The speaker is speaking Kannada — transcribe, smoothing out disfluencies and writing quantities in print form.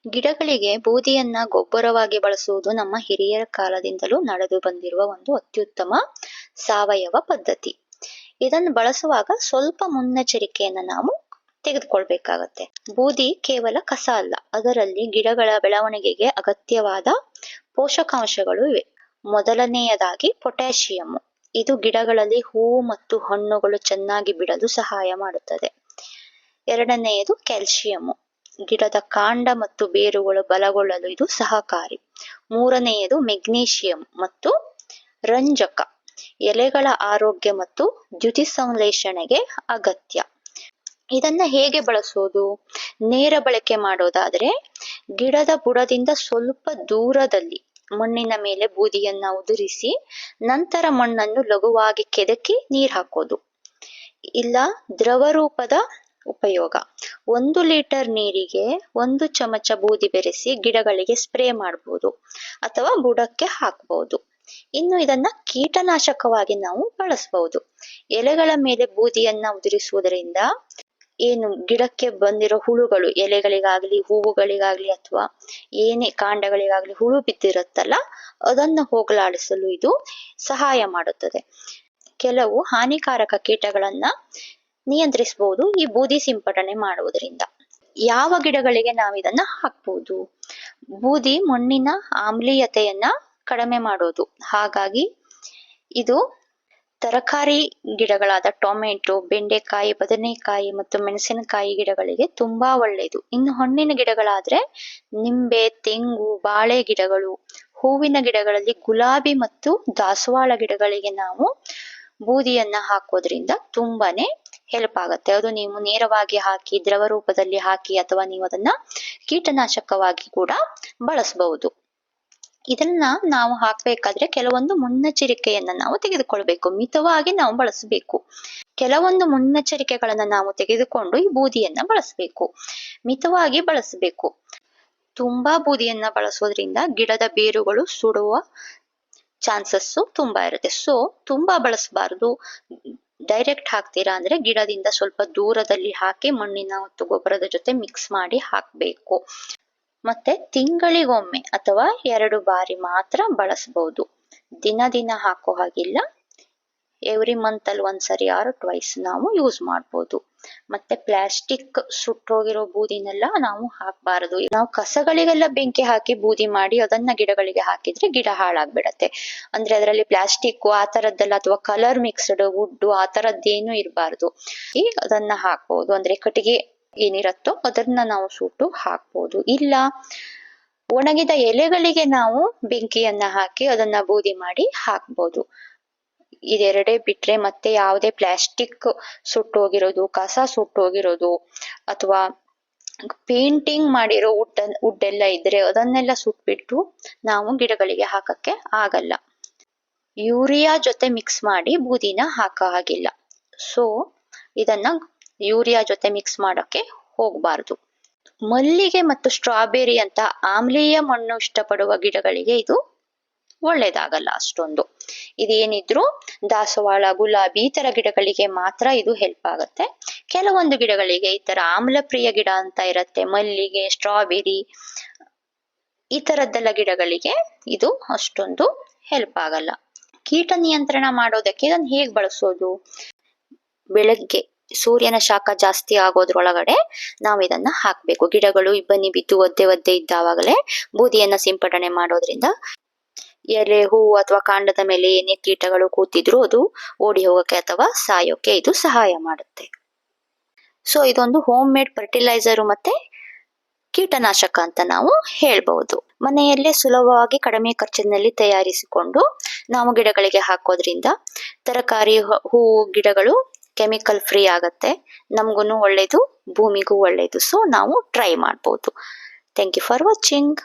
ಗಿಡಗಳಿಗೆ ಬೂದಿಯನ್ನ ಗೊಬ್ಬರವಾಗಿ ಬಳಸುವುದು ನಮ್ಮ ಹಿರಿಯರ ಕಾಲದಿಂದಲೂ ನಡೆದು ಬಂದಿರುವ ಒಂದು ಅತ್ಯುತ್ತಮ ಸಾವಯವ ಪದ್ಧತಿ. ಇದನ್ನು ಬಳಸುವಾಗ ಸ್ವಲ್ಪ ಮುನ್ನೆಚ್ಚರಿಕೆಯನ್ನ ನಾವು ತೆಗೆದುಕೊಳ್ಬೇಕಾಗತ್ತೆ. ಬೂದಿ ಕೇವಲ ಕಸ ಅಲ್ಲ, ಅದರಲ್ಲಿ ಗಿಡಗಳ ಬೆಳವಣಿಗೆಗೆ ಅಗತ್ಯವಾದ ಪೋಷಕಾಂಶಗಳು ಇವೆ. ಮೊದಲನೆಯದಾಗಿ ಪೊಟ್ಯಾಷಿಯಂ. ಇದು ಗಿಡಗಳಲ್ಲಿ ಹೂವು ಮತ್ತು ಹಣ್ಣುಗಳು ಚೆನ್ನಾಗಿ ಬಿಡಲು ಸಹಾಯ ಮಾಡುತ್ತದೆ. ಎರಡನೆಯದು ಕ್ಯಾಲ್ಸಿಯಂ. ಗಿಡದ ಕಾಂಡ ಮತ್ತು ಬೇರುಗಳು ಬಲಗೊಳ್ಳಲು ಇದು ಸಹಕಾರಿ. ಮೂರನೆಯದು ಮೆಗ್ನೀಷಿಯಂ ಮತ್ತು ರಂಜಕ. ಎಲೆಗಳ ಆರೋಗ್ಯ ಮತ್ತು ದ್ಯುತಿ ಸಂಶ್ಲೇಷಣೆಗೆ ಅಗತ್ಯ. ಇದನ್ನ ಹೇಗೆ ಬಳಸೋದು? ನೇರ ಬಳಕೆ ಮಾಡೋದಾದ್ರೆ ಗಿಡದ ಬುಡದಿಂದ ಸ್ವಲ್ಪ ದೂರದಲ್ಲಿ ಮಣ್ಣಿನ ಮೇಲೆ ಬೂದಿಯನ್ನ ಉದುರಿಸಿ ನಂತರ ಮಣ್ಣನ್ನು ಲಘುವಾಗಿ ಕೆದಕಿ ನೀರ್ ಹಾಕೋದು. ಇಲ್ಲ ದ್ರವ ರೂಪದ ಉಪಯೋಗ. 1 ಲೀಟರ್ ನೀರಿಗೆ 1 ಚಮಚ ಬೂದಿ ಬೆರೆಸಿ ಗಿಡಗಳಿಗೆ ಸ್ಪ್ರೇ ಮಾಡಬಹುದು ಅಥವಾ ಬುಡಕ್ಕೆ ಹಾಕಬಹುದು. ಇನ್ನು ಇದನ್ನ ಕೀಟನಾಶಕವಾಗಿ ನಾವು ಬಳಸಬಹುದು. ಎಲೆಗಳ ಮೇಲೆ ಬೂದಿಯನ್ನ ಉದುರಿಸುವುದರಿಂದ ಏನು ಗಿಡಕ್ಕೆ ಬಂದಿರೋ ಹುಳುಗಳು, ಎಲೆಗಳಿಗಾಗ್ಲಿ ಹೂವುಗಳಿಗಾಗ್ಲಿ ಅಥವಾ ಏನೇ ಕಾಂಡಗಳಿಗಾಗ್ಲಿ ಹುಳು ಬಿದ್ದಿರುತ್ತಲ್ಲ, ಅದನ್ನು ಹೋಗಲಾಡಿಸಲು ಇದು ಸಹಾಯ ಮಾಡುತ್ತದೆ. ಕೆಲವು ಹಾನಿಕಾರಕ ಕೀಟಗಳನ್ನ ನಿಯಂತ್ರಿಸಬಹುದು ಈ ಬೂದಿ ಸಿಂಪಡಣೆ ಮಾಡುವುದರಿಂದ. ಯಾವ ಗಿಡಗಳಿಗೆ ನಾವು ಇದನ್ನ ಹಾಕ್ಬಹುದು? ಬೂದಿ ಮಣ್ಣಿನ ಆಮ್ಲೀಯತೆಯನ್ನ ಕಡಿಮೆ ಮಾಡೋದು. ಹಾಗಾಗಿ ಇದು ತರಕಾರಿ ಗಿಡಗಳಾದ ಟೊಮೆಟೊ, ಬೆಂಡೆಕಾಯಿ, ಬದನೆಕಾಯಿ ಮತ್ತು ಮೆಣಸಿನಕಾಯಿ ಗಿಡಗಳಿಗೆ ತುಂಬಾ ಒಳ್ಳೆಯದು. ಇನ್ನು ಹಣ್ಣಿನ ಗಿಡಗಳಾದ್ರೆ ನಿಂಬೆ, ತೆಂಗು, ಬಾಳೆ ಗಿಡಗಳು, ಹೂವಿನ ಗಿಡಗಳಲ್ಲಿ ಗುಲಾಬಿ ಮತ್ತು ದಾಸವಾಳ ಗಿಡಗಳಿಗೆ ನಾವು ಬೂದಿಯನ್ನ ಹಾಕೋದ್ರಿಂದ ತುಂಬಾನೇ ಹೆಲ್ಪ್ ಆಗುತ್ತೆ. ಅದು ನೀವು ನೇರವಾಗಿ ಹಾಕಿ, ದ್ರವ ರೂಪದಲ್ಲಿ ಹಾಕಿ, ಅಥವಾ ನೀವು ಅದನ್ನ ಕೀಟನಾಶಕವಾಗಿ ಕೂಡ ಬಳಸಬಹುದು. ಇದನ್ನ ನಾವು ಹಾಕ್ಬೇಕಾದ್ರೆ ಕೆಲವೊಂದು ಮುನ್ನೆಚ್ಚರಿಕೆಯನ್ನ ನಾವು ತೆಗೆದುಕೊಳ್ಬೇಕು. ಮಿತವಾಗಿ ನಾವು ಬಳಸಬೇಕು. ಕೆಲವೊಂದು ಮುನ್ನೆಚ್ಚರಿಕೆಗಳನ್ನ ನಾವು ತೆಗೆದುಕೊಂಡು ಈ ಬೂದಿಯನ್ನ ಬಳಸಬೇಕು. ಮಿತವಾಗಿ ಬಳಸಬೇಕು. ತುಂಬಾ ಬೂದಿಯನ್ನ ಬಳಸೋದ್ರಿಂದ ಗಿಡದ ಬೇರುಗಳು ಸುಡುವ ಚಾನ್ಸಸ್ ತುಂಬಾ ಇರುತ್ತೆ. ಸೊ ತುಂಬಾ ಬಳಸಬಾರದು. ಡೈರೆಕ್ಟ್ ಹಾಕ್ತೀರಾ ಅಂದ್ರೆ ಗಿಡದಿಂದ ಸ್ವಲ್ಪ ದೂರದಲ್ಲಿ ಹಾಕಿ ಮಣ್ಣಿನ ಮತ್ತು ಗೊಬ್ಬರದ ಜೊತೆ ಮಿಕ್ಸ್ ಮಾಡಿ ಹಾಕ್ಬೇಕು. ಮತ್ತೆ ತಿಂಗಳಿಗೊಮ್ಮೆ ಅಥವಾ 2 ಬಾರಿ ಮಾತ್ರ ಬಳಸಬಹುದು. ದಿನ ಹಾಕೋ ಹಾಗಿಲ್ಲ. ಎವ್ರಿ ಮಂತ್ ಅಲ್ಲಿ ಒಂದ್ಸರಿ ಆರ್ ಟ್ವೈಸ್ ನಾವು ಯೂಸ್ ಮಾಡಬಹುದು. ಮತ್ತೆ ಪ್ಲಾಸ್ಟಿಕ್ ಸುಟ್ಟೋಗಿರೋ ಬೂದಿನೆಲ್ಲ ನಾವು ಹಾಕಬಾರದು. ನಾವು ಕಸಗಳಿಗೆಲ್ಲ ಬೆಂಕಿ ಹಾಕಿ ಬೂದಿ ಮಾಡಿ ಅದನ್ನ ಗಿಡಗಳಿಗೆ ಹಾಕಿದ್ರೆ ಗಿಡ ಹಾಳಾಗ್ಬಿಡತ್ತೆ. ಅಂದ್ರೆ ಅದರಲ್ಲಿ ಪ್ಲಾಸ್ಟಿಕ್ ಆ ತರದ್ದೆಲ್ಲ ಅಥವಾ ಕಲರ್ ಮಿಕ್ಸ್ಡ್ ವುಡ್ ಆ ತರದ್ದೇನು ಇರಬಾರ್ದು. ಅದನ್ನ ಹಾಕ್ಬಹುದು. ಅಂದ್ರೆ ಕಟ್ಟಿಗೆ ಏನಿರತ್ತೋ ಅದನ್ನ ನಾವು ಸುಟ್ಟು ಹಾಕ್ಬಹುದು. ಇಲ್ಲ ಒಣಗಿದ ಎಲೆಗಳಿಗೆ ನಾವು ಬೆಂಕಿಯನ್ನ ಹಾಕಿ ಅದನ್ನ ಬೂದಿ ಮಾಡಿ ಹಾಕ್ಬಹುದು. ಇದೆರಡೇ ಬಿಟ್ರೆ ಮತ್ತೆ ಯಾವುದೇ ಪ್ಲಾಸ್ಟಿಕ್ ಸುಟ್ಟೋಗಿರೋದು, ಕಸ ಸುಟ್ಟೋಗಿರೋದು ಅಥವಾ ಪೇಂಟಿಂಗ್ ಮಾಡಿರೋ ವುಡ್ ಎಲ್ಲ ಇದ್ರೆ ಅದನ್ನೆಲ್ಲ ಸುಟ್ಬಿಟ್ಟು ನಾವು ಗಿಡಗಳಿಗೆ ಹಾಕಕ್ಕೆ ಆಗಲ್ಲ. ಯೂರಿಯಾ ಜೊತೆ ಮಿಕ್ಸ್ ಮಾಡಿ ಬೂದಿನ ಹಾಕೋ ಹಾಗಿಲ್ಲ. ಸೊ ಇದನ್ನ ಯೂರಿಯಾ ಜೊತೆ ಮಿಕ್ಸ್ ಮಾಡೋಕೆ ಹೋಗಬಾರ್ದು. ಮಲ್ಲಿಗೆ ಮತ್ತು ಸ್ಟ್ರಾಬೆರಿ ಅಂತ ಆಮ್ಲೀಯ ಮಣ್ಣು ಇಷ್ಟಪಡುವ ಗಿಡಗಳಿಗೆ ಇದು ಒಳ್ಳೇದಾಗಲ್ಲ ಅಷ್ಟೊಂದು. ಇದೇನಿದ್ರು ದಾಸವಾಳ, ಗುಲಾಬಿ ಈ ತರ ಗಿಡಗಳಿಗೆ ಮಾತ್ರ ಇದು ಹೆಲ್ಪ್ ಆಗುತ್ತೆ. ಕೆಲವೊಂದು ಗಿಡಗಳಿಗೆ ಈ ತರ ಆಮ್ಲಪ್ರಿಯ ಗಿಡ ಅಂತ ಇರತ್ತೆ, ಮಲ್ಲಿಗೆ, ಸ್ಟ್ರಾಬೆರಿ ಈ ತರದ್ದೆಲ್ಲ ಗಿಡಗಳಿಗೆ ಇದು ಅಷ್ಟೊಂದು ಹೆಲ್ಪ್ ಆಗಲ್ಲ. ಕೀಟ ನಿಯಂತ್ರಣ ಮಾಡೋದಕ್ಕೆ ಇದನ್ನ ಹೇಗ್ ಬಳಸೋದು? ಬೆಳಗ್ಗೆ ಸೂರ್ಯನ ಶಾಖ ಜಾಸ್ತಿ ಆಗೋದ್ರೊಳಗಡೆ ನಾವು ಇದನ್ನ ಹಾಕ್ಬೇಕು. ಗಿಡಗಳು ಇಬ್ಬನಿ ಬಿದ್ದು ಒದ್ದೆ ಇದ್ದಾವಾಗಲೇ ಬೂದಿಯನ್ನ ಸಿಂಪಡಣೆ ಮಾಡೋದ್ರಿಂದ ಎಲೆ, ಹೂವು ಅಥವಾ ಕಾಂಡದ ಮೇಲೆ ಏನೇ ಕೀಟಗಳು ಕೂತಿದ್ರು ಅದು ಓಡಿ ಹೋಗಕ್ಕೆ ಅಥವಾ ಸಾಯೋಕೆ ಇದು ಸಹಾಯ ಮಾಡುತ್ತೆ. ಸೊ ಇದೊಂದು ಹೋಮ್ ಮೇಡ್ ಫರ್ಟಿಲೈಸರ್ ಮತ್ತೆ ಕೀಟನಾಶಕ ಅಂತ ನಾವು ಹೇಳ್ಬಹುದು. ಮನೆಯಲ್ಲೇ ಸುಲಭವಾಗಿ ಕಡಿಮೆ ಖರ್ಚಿನಲ್ಲಿ ತಯಾರಿಸಿಕೊಂಡು ನಾವು ಗಿಡಗಳಿಗೆ ಹಾಕೋದ್ರಿಂದ ತರಕಾರಿ, ಹೂವು ಗಿಡಗಳು ಕೆಮಿಕಲ್ ಫ್ರೀ ಆಗತ್ತೆ. ನಮಗೂ ಒಳ್ಳೇದು, ಭೂಮಿಗೂ ಒಳ್ಳೇದು. ಸೊ ನಾವು ಟ್ರೈ ಮಾಡಬಹುದು. Thank you for watching.